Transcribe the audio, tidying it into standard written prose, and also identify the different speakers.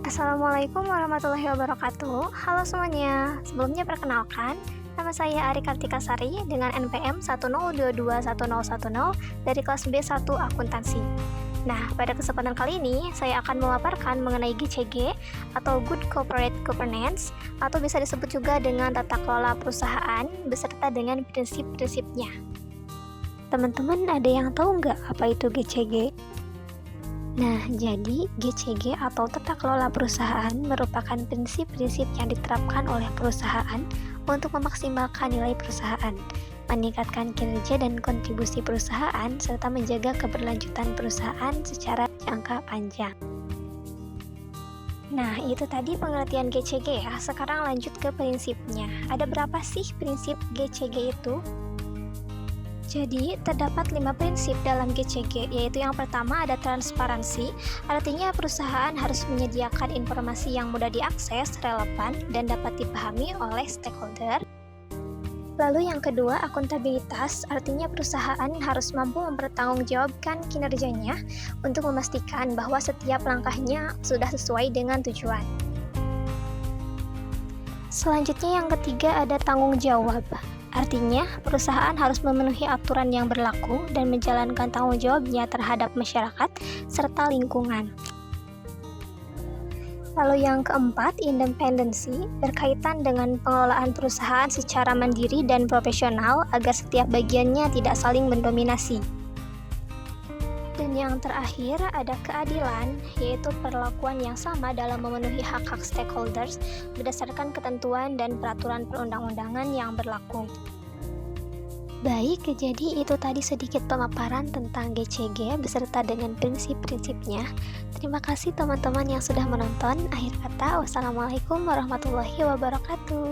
Speaker 1: Assalamualaikum warahmatullahi wabarakatuh. Halo semuanya, sebelumnya perkenalkan, nama saya Ari Kartika Sari dengan NPM 1022110 dari kelas B1 Akuntansi. Nah, pada kesempatan kali ini saya akan memaparkan mengenai GCG atau Good Corporate Governance atau bisa disebut juga dengan tata kelola perusahaan beserta dengan prinsip-prinsipnya. Teman-teman ada yang tahu nggak apa itu GCG? Nah, jadi GCG atau tata kelola perusahaan merupakan prinsip-prinsip yang diterapkan oleh perusahaan untuk memaksimalkan nilai perusahaan, meningkatkan kinerja dan kontribusi perusahaan, serta menjaga keberlanjutan perusahaan secara jangka panjang. Nah, itu tadi pengertian GCG ya. Sekarang lanjut ke prinsipnya. Ada berapa sih prinsip GCG itu? Jadi, terdapat 5 prinsip dalam GCG, yaitu yang pertama ada transparansi, artinya perusahaan harus menyediakan informasi yang mudah diakses, relevan, dan dapat dipahami oleh stakeholder. Lalu yang kedua, akuntabilitas, artinya perusahaan harus mampu mempertanggungjawabkan kinerjanya untuk memastikan bahwa setiap langkahnya sudah sesuai dengan tujuan. Selanjutnya yang ketiga ada tanggung jawab. Artinya, perusahaan harus memenuhi aturan yang berlaku dan menjalankan tanggung jawabnya terhadap masyarakat serta lingkungan. Lalu yang keempat, independensi, berkaitan dengan pengelolaan perusahaan secara mandiri dan profesional agar setiap bagiannya tidak saling mendominasi. Dan yang terakhir ada keadilan, yaitu perlakuan yang sama dalam memenuhi hak-hak stakeholders berdasarkan ketentuan dan peraturan perundang-undangan yang berlaku. Baik, jadi itu tadi sedikit pemaparan tentang GCG beserta dengan prinsip-prinsipnya. Terima kasih teman-teman yang sudah menonton. Akhir kata, wassalamualaikum warahmatullahi wabarakatuh.